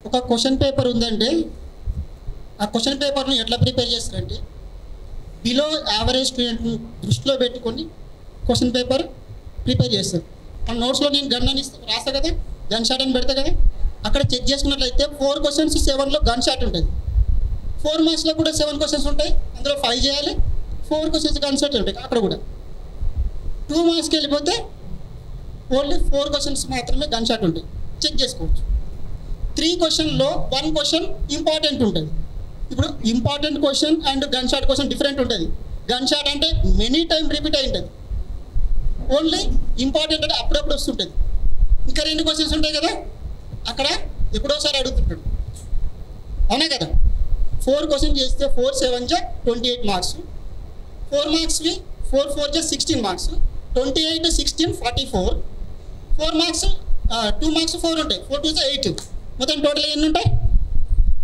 ఒక question paper ఉందంటే ఆ క్వశ్చన్ పేపర్ను ఎట్లా ప్రిపేర్ చేస్తారంటే బిలో యావరేజ్ స్టూడెంట్ని దృష్టిలో పెట్టుకొని క్వశ్చన్ పేపర్ ప్రిపేర్ చేస్తారు. మన నోట్స్లో నేను గన్ అని రాస్తా కదా, గన్ షాట్ అని పెడతా కదా, అక్కడ చెక్ చేసుకున్నట్లయితే 4 క్వశ్చన్స్ 7లో గన్ షాట్ ఉంటుంది. 4 మార్క్స్లో కూడా 7 క్వశ్చన్స్ ఉంటాయి, అందులో 5 చేయాలి. 4 క్వశ్చన్స్ గన్ షాట్ ఉంటాయి అక్కడ కూడా. 2 మార్క్స్కి వెళ్ళిపోతే ఓన్లీ 4 క్వశ్చన్స్ మాత్రమే గన్ షాట్ ఉంటాయి, చెక్ చేసుకోవచ్చు. 3 క్వశ్చన్లో 1 క్వశ్చన్ ఇంపార్టెంట్ ఉంటుంది. ఇప్పుడు important question and gun shot question different ఉంటుంది. గన్ షాట్ అంటే మెనీ టైం రిపీట్ అయి ఉంటుంది, ఓన్లీ ఇంపార్టెంట్ అంటే అప్పుడప్పుడు వస్తుంటుంది. ఇంకా 2 క్వశ్చన్స్ ఉంటాయి కదా, అక్కడ ఎప్పుడోసారి అడుగుతుంటాడు, అవునా కదా. 4 క్వశ్చన్ చేస్తే 4 7 జా 28 మార్క్స్, 4 మార్క్స్వి 4 4 జా 16 మార్క్స్, 28 16 44. 4 మార్క్స్ 2 మార్క్స్ 4 ఉంటాయి, 4 2 జా 8, మొత్తం టోటల్ ఎన్ని ఉంటాయి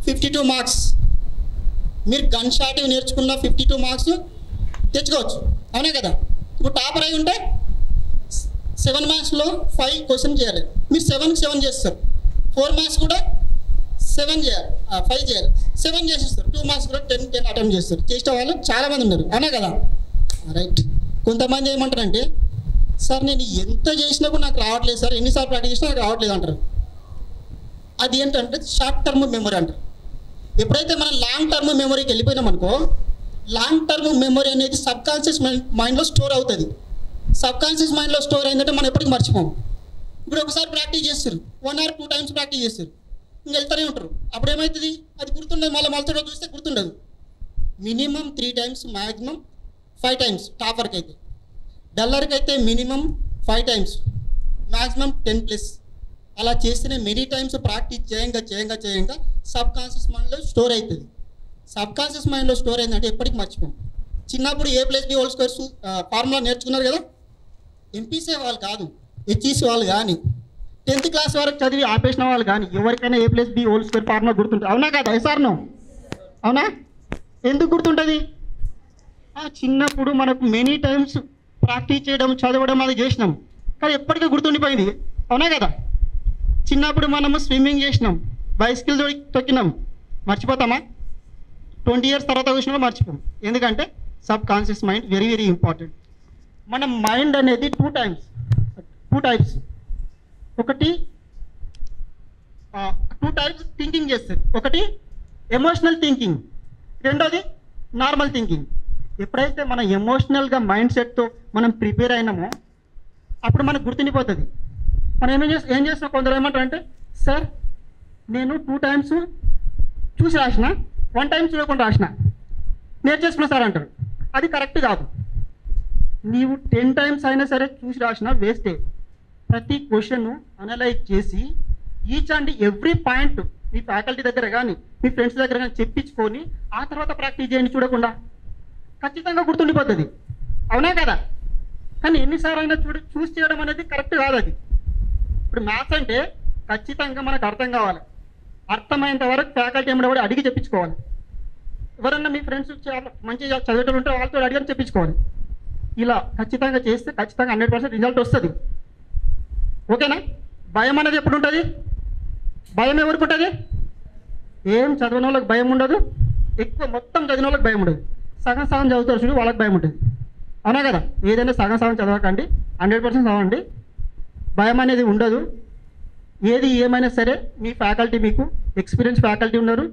52 మార్క్స్. మీరు గన్ షాట్ నేర్చుకున్న 52 మార్క్స్ తెచ్చుకోవచ్చు, అవునా కదా. ఇప్పుడు టాపర్ అయి ఉంటే 7 మార్క్స్లో 5 క్వశ్చన్ చేయాలి, మీరు 7కి 7 చేస్తారు. 4 మార్క్స్ కూడా 7 చేయాలి, 5 చేయాలి, 7 చేసేస్తారు. 2 మార్క్స్ కూడా 10 అటెంప్ట్ చేస్తారు. చేసిన వాళ్ళు చాలామంది ఉన్నారు, అవునా కదా. రైట్. కొంతమంది ఏమంటారంటే సార్ నేను ఎంత చేసినా కూడా నాకు రావట్లేదు సార్, ఎన్నిసార్లు ప్రాక్టీస్ చేసినా నాకు రావట్లేదు అంటారు. అది ఏంటంటే షార్ట్ టర్మ్ మెమరీ అంటారు. ఎప్పుడైతే మనం లాంగ్ టర్మ్ మెమరీకి వెళ్ళిపోయినాం అనుకో, లాంగ్ టర్మ్ మెమరీ అనేది సబ్ కాన్షియస్ మైండ్లో స్టోర్ అవుతుంది. సబ్ కాన్షియస్ మైండ్లో స్టోర్ అయిందంటే మనం ఎప్పటికీ మర్చిపోం. ఇప్పుడు ఒకసారి ప్రాక్టీస్ చేస్తారు, 1 or 2 టైమ్స్ ప్రాక్టీస్ చేస్తారు, ఇంక వెళ్తూనే ఉంటారు. అప్పుడు ఏమవుతుంది, అది గుర్తుండదు, మళ్ళీ చూస్తే గుర్తుండదు. మినిమం 3 టైమ్స్, మ్యాక్సిమం 5 టైమ్స్ టాపర్కి అయితే. డల్లర్కి అయితే మినిమం 5 టైమ్స్, మ్యాక్సిమం 10+. అలా చేస్తేనే మెనీ టైమ్స్ ప్రాక్టీస్ చేయంగా సబ్ కాన్షియస్ మైండ్లో స్టోర్ అవుతుంది. సబ్ కాన్షియస్ మైండ్లో స్టోర్ అయిందంటే ఎప్పటికీ మర్చిపోం. చిన్నప్పుడు A+B² ఫార్ములా నేర్చుకున్నారు కదా, ఎంపీసీ వాళ్ళు కాదు, హెచ్ఈసీ వాళ్ళు కానీ 10th క్లాస్ వరకు చదివి ఆపేసిన వాళ్ళు కానీ ఎవరికైనా A+B² ఫార్ములా గుర్తుంటుంది, అవునా కదా. ఎస్ఆర్నో అవునా. ఎందుకు గుర్తుంటుంది, చిన్నప్పుడు మనకు మెనీ టైమ్స్ ప్రాక్టీస్ చేయడం చదవడం అది చేసినాం, కానీ ఎప్పటికీ గుర్తుండిపోయింది, అవునా కదా. చిన్నప్పుడు మనము స్విమ్మింగ్ చేసినాం, బైసికల్ తొక్కినాం, మర్చిపోతామా. 20 years తర్వాత చూసినా మర్చిపోం. ఎందుకంటే sub conscious mind very very important. మన మైండ్ అనేది 2 టైప్స్. ఒకటి 2 టైప్స్ థింకింగ్ చేస్తుంది. ఒకటి ఎమోషనల్ థింకింగ్, రెండోది నార్మల్ థింకింగ్. ఎప్పుడైతే మన ఎమోషనల్గా మైండ్ సెట్తో మనం ప్రిపేర్ అయినామో అప్పుడు మనకు గుర్తుండిపోతుంది. మనం ఏం చేస్తాం, కొందరు ఏమంటారు అంటే సార్ నేను 2 టైమ్స్ చూసి రాసిన, 1 టైం చూడకుండా రాసిన, నేర్చేసుకున్నా సార్ అంటారు. అది కరెక్ట్ కాదు. నీవు 10 టైమ్స్ అయినా సరే చూసి రాసిన వేస్టే. ప్రతి క్వశ్చన్ను అనలైజ్ చేసి each and every point me faculty దగ్గర కానీ మీ ఫ్రెండ్స్ దగ్గర కానీ చెప్పించుకొని ఆ తర్వాత ప్రాక్టీస్ చేయండి. చూడకుండా ఖచ్చితంగా గుర్తుండిపోతుంది, అవునా కదా. కానీ ఎన్నిసార్లు అయినా చూసి చేయడం అనేది కరెక్ట్ కాదు. అది ఇప్పుడు మ్యాథ్స్ అంటే ఖచ్చితంగా మనకు అర్థం కావాలి. అర్థమైనంత వరకు ఫ్యాకల్టీ ఏమైనా కూడా అడిగి చెప్పించుకోవాలి. ఎవరన్నా మీ ఫ్రెండ్స్ మంచిగా చదివేటోళ్ళు ఉంటే వాళ్ళతో అడిగి చెప్పించుకోవాలి. ఇలా ఖచ్చితంగా చేస్తే ఖచ్చితంగా 100% రిజల్ట్ వస్తుంది, ఓకేనా. భయం అనేది ఎప్పుడు ఉంటుంది, భయం ఎవరికి ఉంటుంది, ఏం చదివిన వాళ్ళకి భయం ఉండదు, ఎక్కువ మొత్తం చదివిన వాళ్ళకి భయం ఉండదు. సగం చదువుతారు చూడు, వాళ్ళకి భయం ఉంటుంది, అవునా కదా. ఏదైనా సగం చదవకండి, 100% చదవండి, భయం అనేది ఉండదు. ఏది ఏమైనా సరే మీ ఫ్యాకల్టీ, మీకు ఎక్స్పీరియన్స్ ఫ్యాకల్టీ ఉన్నారు,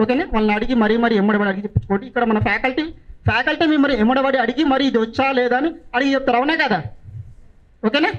ఓకేనా. వాళ్ళని అడిగి మరీ ఎమ్మడబడి అడిగి చెప్పించుకోండి. ఇక్కడ మన ఫ్యాకల్టీ మిమ్మల్ని ఎమ్మడబడి అడిగి మరి ఇది వచ్చా లేదా అని అడిగి చెప్తారు, అవునా కదా, ఓకేనా.